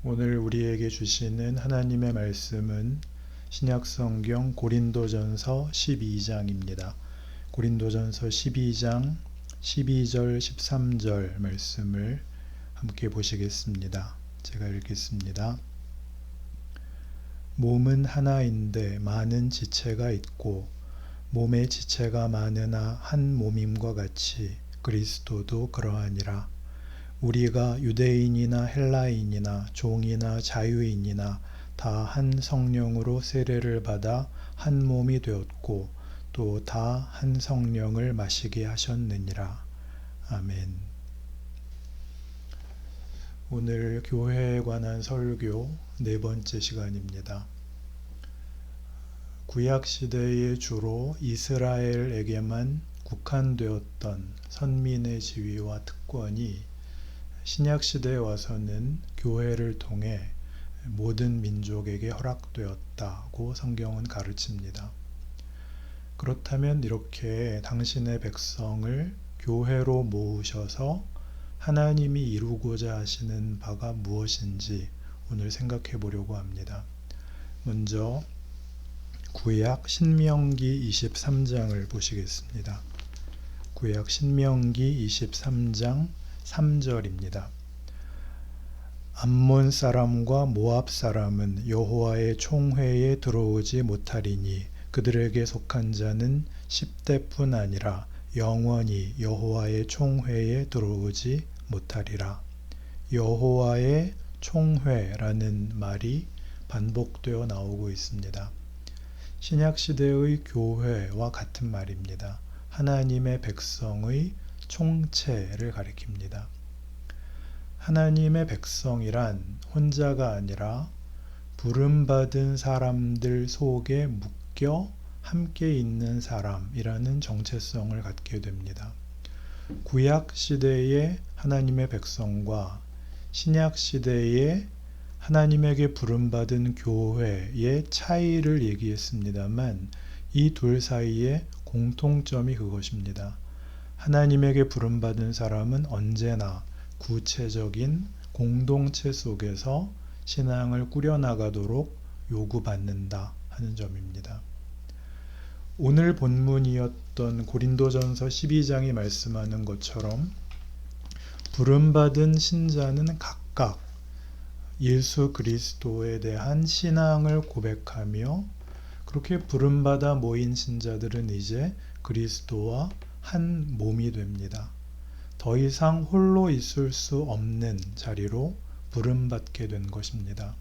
오늘 우리에게 주시는 하나님의 말씀은 신약성경 고린도전서 12장입니다. 고린도전서 12장 12절 13절 말씀을 함께 보시겠습니다. 제가 읽겠습니다. 몸은 하나인데 많은 지체가 있고 몸의 지체가 많으나 한 몸임과 같이 그리스도도 그러하니라. 우리가 유대인이나 헬라인이나 종이나 자유인이나 다 한 성령으로 세례를 받아 한 몸이 되었고 또 다 한 성령을 마시게 하셨느니라. 아멘. 오늘 교회에 관한 설교 네 번째 시간입니다. 구약시대에 주로 이스라엘에게만 국한되었던 선민의 지위와 특권이 신약시대에 와서는 교회를 통해 모든 민족에게 허락되었다고 성경은 가르칩니다. 그렇다면 이렇게 당신의 백성을 교회로 모으셔서 하나님이 이루고자 하시는 바가 무엇인지 오늘 생각해 보려고 합니다. 먼저 구약 신명기 23장을 보시겠습니다. 구약 신명기 23장 3절입니다. 암몬 사람과 모압 사람은 여호와의 총회에 들어오지 못하리니 그들에게 속한 자는 10대뿐 아니라 영원히 여호와의 총회에 들어오지 못하리라. 여호와의 총회라는 말이 반복되어 나오고 있습니다. 신약시대의 교회와 같은 말입니다. 하나님의 백성의 총체를 가리킵니다. 하나님의 백성이란 혼자가 아니라 부름받은 사람들 속에 묶여 함께 있는 사람이라는 정체성을 갖게 됩니다. 구약 시대의 하나님의 백성과 신약 시대의 하나님에게 부름받은 교회의 차이를 얘기했습니다만 이 둘 사이에 공통점이 그것입니다. 하나님에게 부름받은 사람은 언제나 구체적인 공동체 속에서 신앙을 꾸려나가도록 요구받는다 하는 점입니다. 오늘 본문이었던 고린도전서 12장이 말씀하는 것처럼 부름받은 신자는 각각 예수 그리스도에 대한 신앙을 고백하며 그렇게 부름받아 모인 신자들은 이제 그리스도와 한 몸이 됩니다. 더 이상 홀로 있을 수 없는 자리로 부름받게 된 것입니다.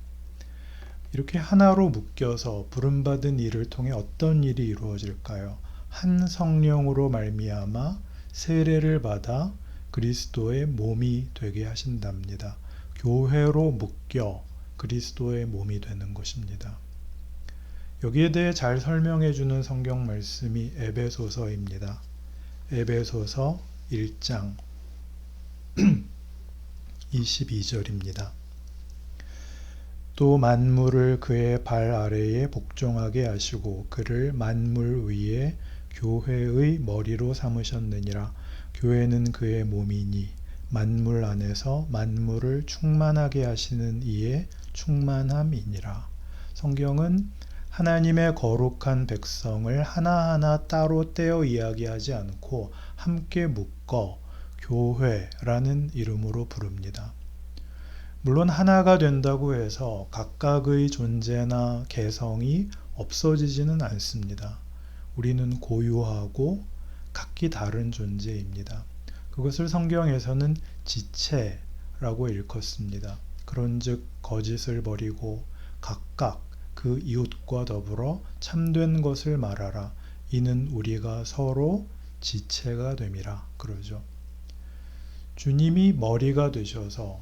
이렇게 하나로 묶여서 부름받은 일을 통해 어떤 일이 이루어질까요? 한 성령으로 말미암아 세례를 받아 그리스도의 몸이 되게 하신답니다. 교회로 묶여 그리스도의 몸이 되는 것입니다. 여기에 대해 잘 설명해 주는 성경 말씀이 에베소서입니다. 에베소서 1장 22절입니다. 또 만물을 그의 발 아래에 복종하게 하시고 그를 만물 위에 교회의 머리로 삼으셨느니라. 교회는 그의 몸이니 만물 안에서 만물을 충만하게 하시는 이의 충만함이니라. 성경은 하나님의 거룩한 백성을 하나하나 따로 떼어 이야기하지 않고 함께 묶어 교회라는 이름으로 부릅니다. 물론 하나가 된다고 해서 각각의 존재나 개성이 없어지지는 않습니다. 우리는 고유하고 각기 다른 존재입니다. 그것을 성경에서는 지체라고 일컫습니다. 그런즉 거짓을 버리고 각각 그 이웃과 더불어 참된 것을 말하라. 이는 우리가 서로 지체가 됨이라. 그러죠. 주님이 머리가 되셔서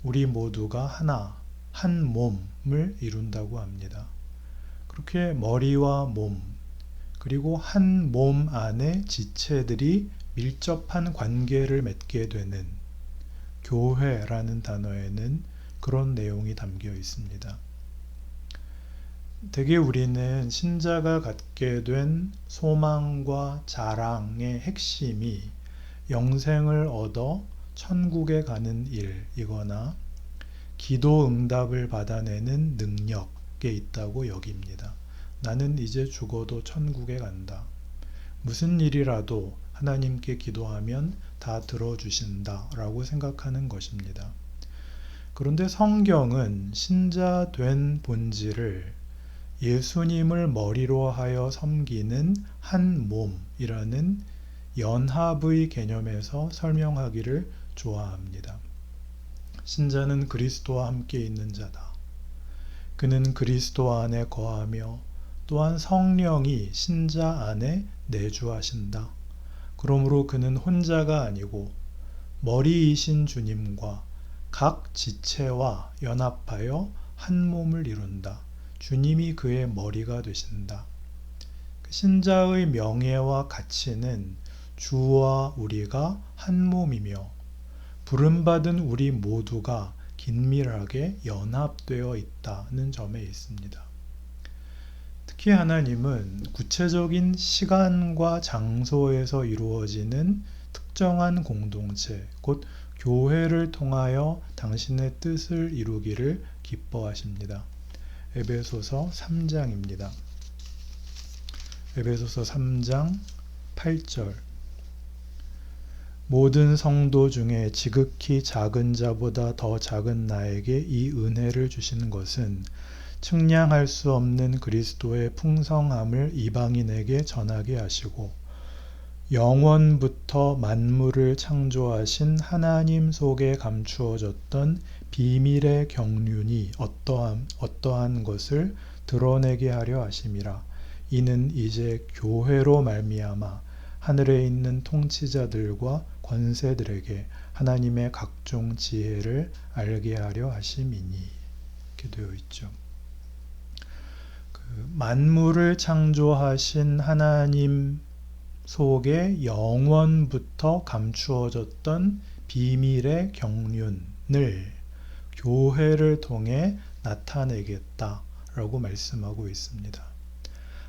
우리 모두가 하나, 한 몸을 이룬다고 합니다. 그렇게 머리와 몸, 그리고 한 몸 안에 지체들이 밀접한 관계를 맺게 되는 교회라는 단어에는 그런 내용이 담겨 있습니다. 대개 우리는 신자가 갖게 된 소망과 자랑의 핵심이 영생을 얻어 천국에 가는 일이거나 기도 응답을 받아내는 능력에 있다고 여깁니다. 나는 이제 죽어도 천국에 간다. 무슨 일이라도 하나님께 기도하면 다 들어주신다 라고 생각하는 것입니다. 그런데 성경은 신자 된 본질을 예수님을 머리로 하여 섬기는 한 몸이라는 연합의 개념에서 설명하기를 좋아합니다. 신자는 그리스도와 함께 있는 자다. 그는 그리스도 안에 거하며 또한 성령이 신자 안에 내주하신다. 그러므로 그는 혼자가 아니고 머리이신 주님과 각 지체와 연합하여 한 몸을 이룬다. 주님이 그의 머리가 되신다. 신자의 명예와 가치는 주와 우리가 한 몸이며 부름받은 우리 모두가 긴밀하게 연합되어 있다는 점에 있습니다. 특히 하나님은 구체적인 시간과 장소에서 이루어지는 특정한 공동체, 곧 교회를 통하여 당신의 뜻을 이루기를 기뻐하십니다. 에베소서 3장입니다. 에베소서 3장 8절 모든 성도 중에 지극히 작은 자보다 더 작은 나에게 이 은혜를 주신 것은 측량할 수 없는 그리스도의 풍성함을 이방인에게 전하게 하시고 영원부터 만물을 창조하신 하나님 속에 감추어졌던 비밀의 경륜이 어떠한 것을 드러내게 하려 하심이라. 이는 이제 교회로 말미암아 하늘에 있는 통치자들과 권세들에게 하나님의 각종 지혜를 알게 하려 하심이니. 이렇게 되어 있죠. 만물을 창조하신 하나님 속에 영원부터 감추어졌던 비밀의 경륜을 교회를 통해 나타내겠다라고 말씀하고 있습니다.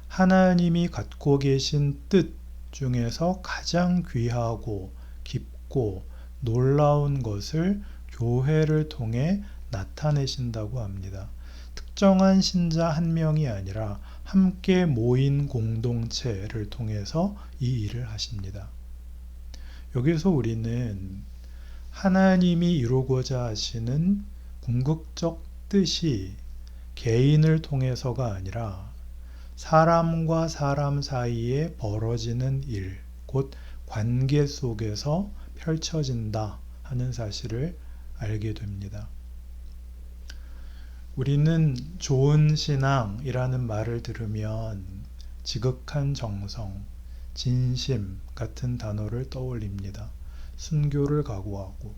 하나님이 갖고 계신 뜻 중에서 가장 귀하고 깊고 놀라운 것을 교회를 통해 나타내신다고 합니다. 특정한 신자 한 명이 아니라 함께 모인 공동체를 통해서 이 일을 하십니다. 여기서 우리는 하나님이 이루고자 하시는 궁극적 뜻이 개인을 통해서가 아니라 사람과 사람 사이에 벌어지는 일, 곧 관계 속에서 펼쳐진다 하는 사실을 알게 됩니다. 우리는 좋은 신앙이라는 말을 들으면 지극한 정성, 진심 같은 단어를 떠올립니다. 순교를 각오하고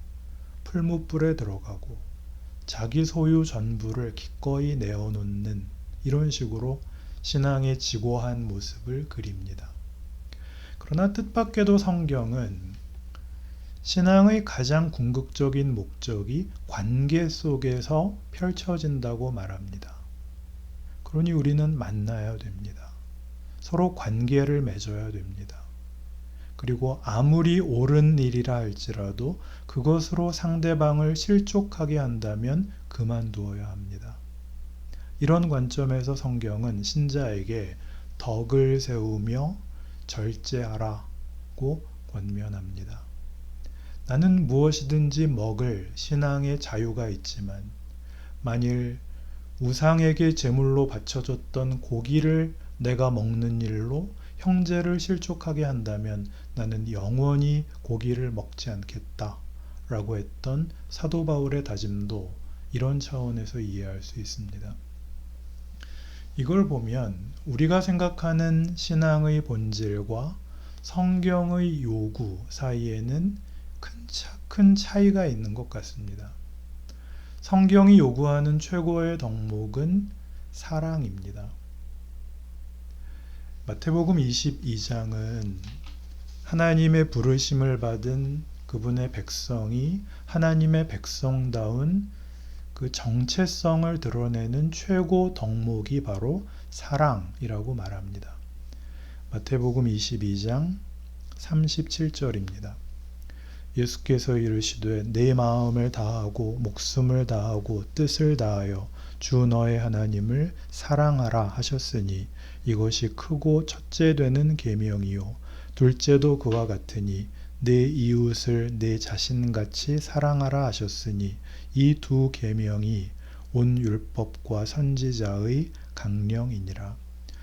풀무불에 들어가고 자기 소유 전부를 기꺼이 내어놓는 이런 식으로 신앙의 지고한 모습을 그립니다. 그러나 뜻밖에도 성경은 신앙의 가장 궁극적인 목적이 관계 속에서 펼쳐진다고 말합니다. 그러니 우리는 만나야 됩니다. 서로 관계를 맺어야 됩니다. 그리고 아무리 옳은 일이라 할지라도 그것으로 상대방을 실족하게 한다면 그만두어야 합니다. 이런 관점에서 성경은 신자에게 덕을 세우며 절제하라고 권면합니다. 나는 무엇이든지 먹을 신앙의 자유가 있지만 만일 우상에게 제물로 바쳐졌던 고기를 내가 먹는 일로 형제를 실족하게 한다면 나는 영원히 고기를 먹지 않겠다 라고 했던 사도 바울의 다짐도 이런 차원에서 이해할 수 있습니다. 이걸 보면 우리가 생각하는 신앙의 본질과 성경의 요구 사이에는 큰 차이가 있는 것 같습니다. 성경이 요구하는 최고의 덕목은 사랑입니다. 마태복음 22장은 하나님의 부르심을 받은 그분의 백성이 하나님의 백성다운 그 정체성을 드러내는 최고 덕목이 바로 사랑이라고 말합니다. 마태복음 22장 37절입니다. 예수께서 이르시되 내 마음을 다하고 목숨을 다하고 뜻을 다하여 주 너의 하나님을 사랑하라 하셨으니 이것이 크고 첫째 되는 계명이요 둘째도 그와 같으니 내 이웃을 내 자신같이 사랑하라 하셨으니 이 두 계명이 온 율법과 선지자의 강령이니라.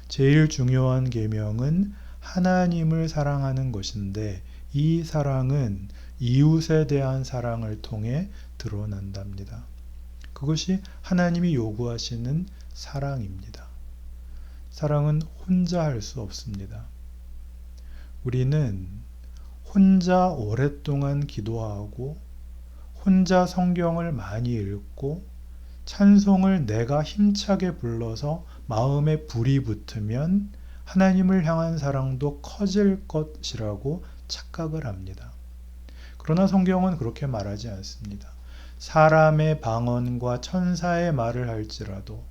제일 중요한 계명은 하나님을 사랑하는 것인데 이 사랑은 이웃에 대한 사랑을 통해 드러난답니다. 그것이 하나님이 요구하시는 사랑입니다. 사랑은 혼자 할 수 없습니다. 우리는 혼자 오랫동안 기도하고 혼자 성경을 많이 읽고 찬송을 내가 힘차게 불러서 마음에 불이 붙으면 하나님을 향한 사랑도 커질 것이라고 착각을 합니다. 그러나 성경은 그렇게 말하지 않습니다. 사람의 방언과 천사의 말을 할지라도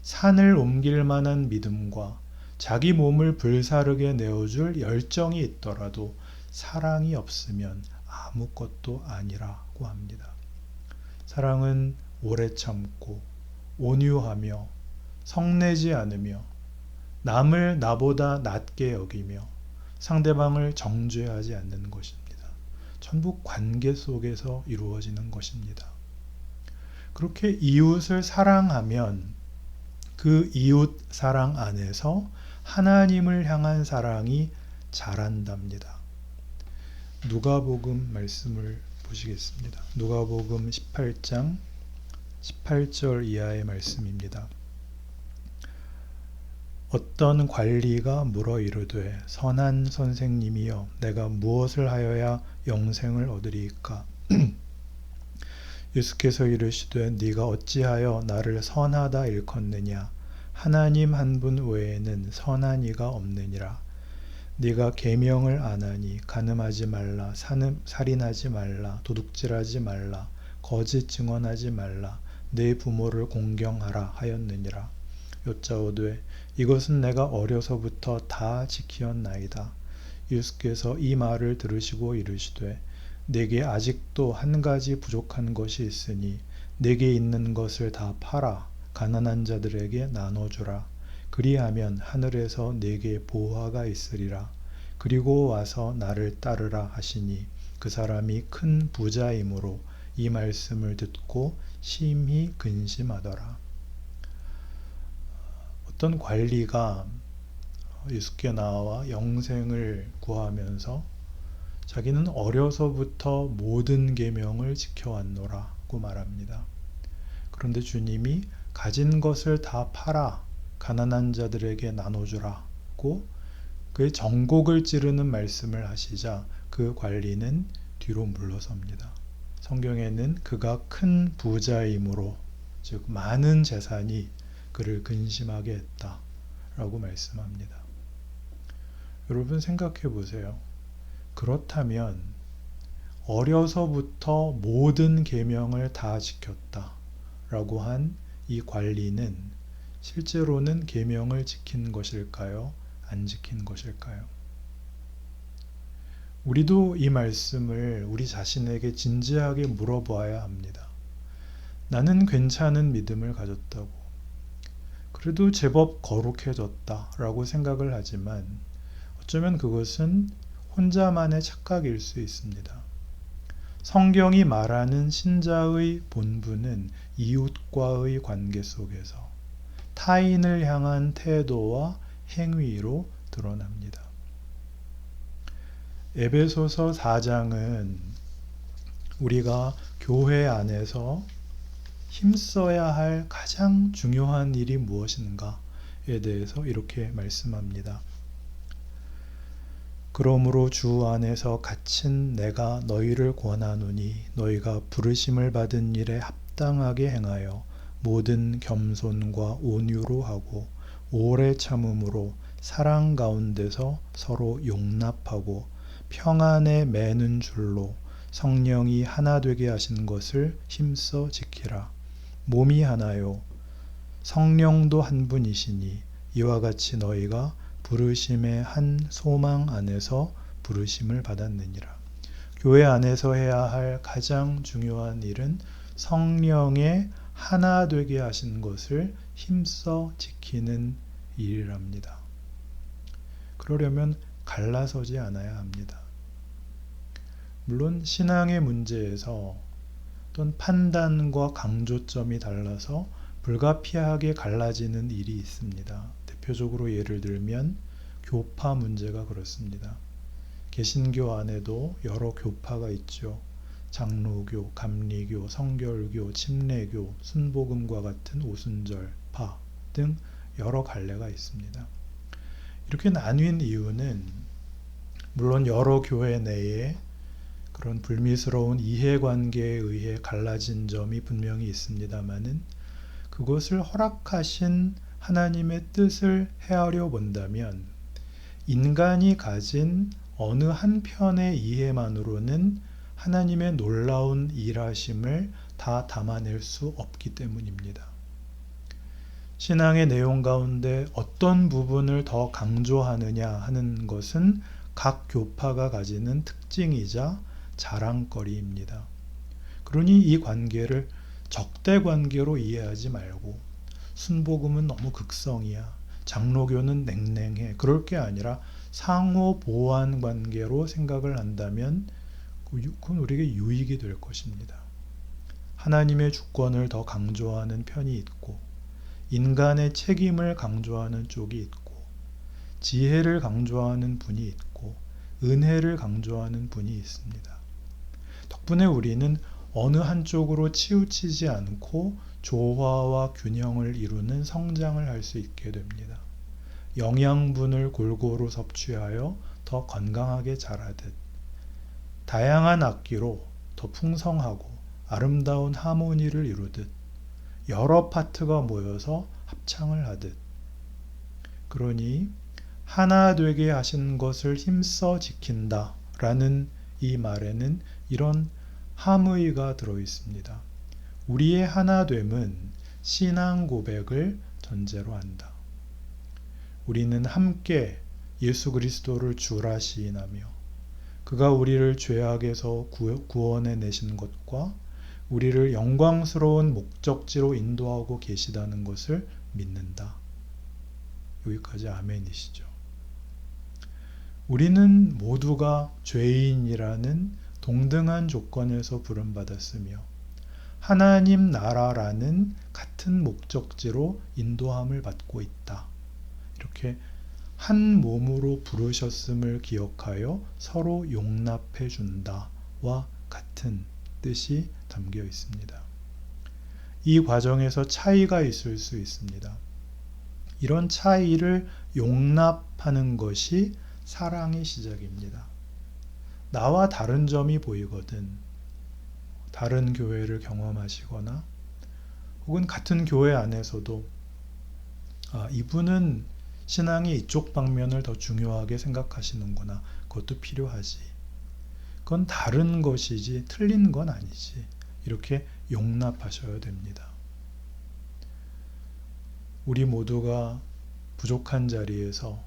산을 옮길 만한 믿음과 자기 몸을 불사르게 내어줄 열정이 있더라도 사랑이 없으면 아무것도 아니라고 합니다. 사랑은 오래 참고 온유하며 성내지 않으며 남을 나보다 낮게 여기며 상대방을 정죄하지 않는 것입니다. 전부 관계 속에서 이루어지는 것입니다. 그렇게 이웃을 사랑하면 그 이웃 사랑 안에서 하나님을 향한 사랑이 자란답니다. 누가복음 말씀을 보시겠습니다. 누가복음 18장 18절 이하의 말씀입니다. 어떤 관리가 물어 이르되 선한 선생님이여 내가 무엇을 하여야 영생을 얻으리이까? 예수께서 이르시되 네가 어찌하여 나를 선하다 일컫느냐? 하나님 한 분 외에는 선한 이가 없느니라. 네가 계명을 안 하니 간음하지 말라, 살인하지 말라, 도둑질하지 말라, 거짓 증언하지 말라, 내 부모를 공경하라 하였느니라. 여짜오되 이것은 내가 어려서부터 다 지키었나이다. 예수께서 이 말을 들으시고 이르시되 내게 아직도 한 가지 부족한 것이 있으니 내게 있는 것을 다 팔아 가난한 자들에게 나눠주라. 그리하면 하늘에서 내게 보화가 있으리라. 그리고 와서 나를 따르라 하시니 그 사람이 큰 부자이므로 이 말씀을 듣고 심히 근심하더라. 어떤 관리가 예수께 나와 영생을 구하면서 자기는 어려서부터 모든 계명을 지켜왔노라고 말합니다. 그런데 주님이 가진 것을 다 팔아 가난한 자들에게 나눠주라고 그의 정곡을 찌르는 말씀을 하시자 그 관리는 뒤로 물러섭니다. 성경에는 그가 큰 부자이므로 즉 많은 재산이 그를 근심하게 했다라고 말씀합니다. 여러분 생각해 보세요. 그렇다면 어려서부터 모든 계명을 다 지켰다라고 한 이 관리는 실제로는 계명을 지킨 것일까요? 안 지킨 것일까요? 우리도 이 말씀을 우리 자신에게 진지하게 물어보아야 합니다. 나는 괜찮은 믿음을 가졌다고, 그래도 제법 거룩해졌다라고 생각을 하지만 어쩌면 그것은 혼자만의 착각일 수 있습니다. 성경이 말하는 신자의 본분은 이웃과의 관계 속에서 타인을 향한 태도와 행위로 드러납니다. 에베소서 4장은 우리가 교회 안에서 힘써야 할 가장 중요한 일이 무엇인가에 대해서 이렇게 말씀합니다. 그러므로 주 안에서 갇힌 내가 너희를 권하노니 너희가 부르심을 받은 일에 합당하게 행하여 모든 겸손과 온유로 하고 오래 참음으로 사랑 가운데서 서로 용납하고 평안에 매는 줄로 성령이 하나 되게 하신 것을 힘써 지키라. 몸이 하나요 성령도 한 분이시니 이와 같이 너희가 부르심의 한 소망 안에서 부르심을 받았느니라. 교회 안에서 해야 할 가장 중요한 일은 성령의 하나 되게 하신 것을 힘써 지키는 일이랍니다. 그러려면 갈라서지 않아야 합니다. 물론 신앙의 문제에서 어떤 판단과 강조점이 달라서 불가피하게 갈라지는 일이 있습니다. 대표적으로 예를 들면 교파 문제가 그렇습니다. 개신교 안에도 여러 교파가 있죠. 장로교, 감리교, 성결교, 침례교, 순복음과 같은 오순절파 등 여러 갈래가 있습니다. 이렇게 나뉜 이유는 물론 여러 교회 내에 그런 불미스러운 이해관계에 의해 갈라진 점이 분명히 있습니다마는 그것을 허락하신 하나님의 뜻을 헤아려 본다면 인간이 가진 어느 한편의 이해만으로는 하나님의 놀라운 일하심을 다 담아낼 수 없기 때문입니다. 신앙의 내용 가운데 어떤 부분을 더 강조하느냐 하는 것은 각 교파가 가지는 특징이자 자랑거리입니다. 그러니 이 관계를 적대 관계로 이해하지 말고 순복음은 너무 극성이야, 장로교는 냉랭해, 그럴 게 아니라 상호 보완 관계로 생각을 한다면 그건 우리에게 유익이 될 것입니다. 하나님의 주권을 더 강조하는 편이 있고 인간의 책임을 강조하는 쪽이 있고 지혜를 강조하는 분이 있고 은혜를 강조하는 분이 있습니다. 덕분에 우리는 어느 한쪽으로 치우치지 않고 조화와 균형을 이루는 성장을 할 수 있게 됩니다. 영양분을 골고루 섭취하여 더 건강하게 자라듯 다양한 악기로 더 풍성하고 아름다운 하모니를 이루듯 여러 파트가 모여서 합창을 하듯 그러니 하나 되게 하신 것을 힘써 지킨다 라는 이 말에는 이런 함의가 들어 있습니다. 우리의 하나됨은 신앙 고백을 전제로 한다. 우리는 함께 예수 그리스도를 주라 시인하며 그가 우리를 죄악에서 구원해 내신 것과 우리를 영광스러운 목적지로 인도하고 계시다는 것을 믿는다. 여기까지 아멘이시죠. 우리는 모두가 죄인이라는 동등한 조건에서 부름받았으며 하나님 나라라는 같은 목적지로 인도함을 받고 있다. 이렇게 한 몸으로 부르셨음을 기억하여 서로 용납해 준다와 같은 뜻이 담겨 있습니다. 이 과정에서 차이가 있을 수 있습니다. 이런 차이를 용납하는 것이 사랑의 시작입니다. 나와 다른 점이 보이거든 다른 교회를 경험하시거나 혹은 같은 교회 안에서도 이분은 신앙이 이쪽 방면을 더 중요하게 생각하시는구나. 그것도 필요하지. 그건 다른 것이지 틀린 건 아니지. 이렇게 용납하셔야 됩니다. 우리 모두가 부족한 자리에서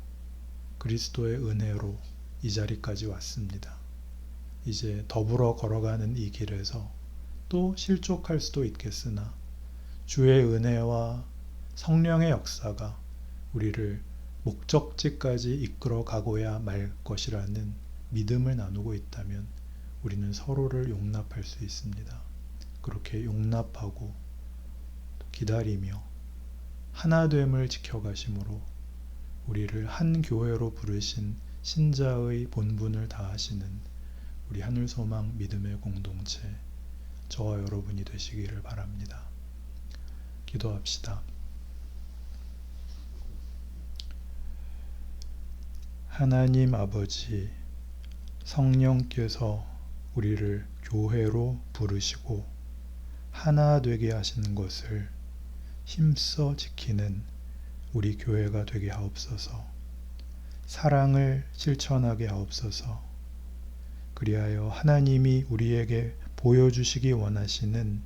그리스도의 은혜로 이 자리까지 왔습니다. 이제 더불어 걸어가는 이 길에서 또 실족할 수도 있겠으나 주의 은혜와 성령의 역사가 우리를 목적지까지 이끌어 가고야 말 것이라는 믿음을 나누고 있다면 우리는 서로를 용납할 수 있습니다. 그렇게 용납하고 기다리며 하나됨을 지켜가심으로 우리를 한 교회로 부르신 신자의 본분을 다하시는 우리 하늘소망 믿음의 공동체 저와 여러분이 되시기를 바랍니다. 기도합시다. 하나님 아버지, 성령께서 우리를 교회로 부르시고 하나 되게 하시는 것을 힘써 지키는 우리 교회가 되게 하옵소서. 사랑을 실천하게 하옵소서. 그리하여 하나님이 우리에게 보여주시기 원하시는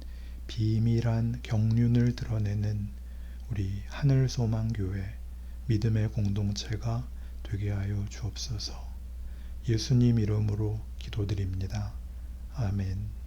비밀한 경륜을 드러내는 우리 하늘소망교회 믿음의 공동체가 되게 하여 주옵소서. 예수님 이름으로 기도드립니다. 아멘.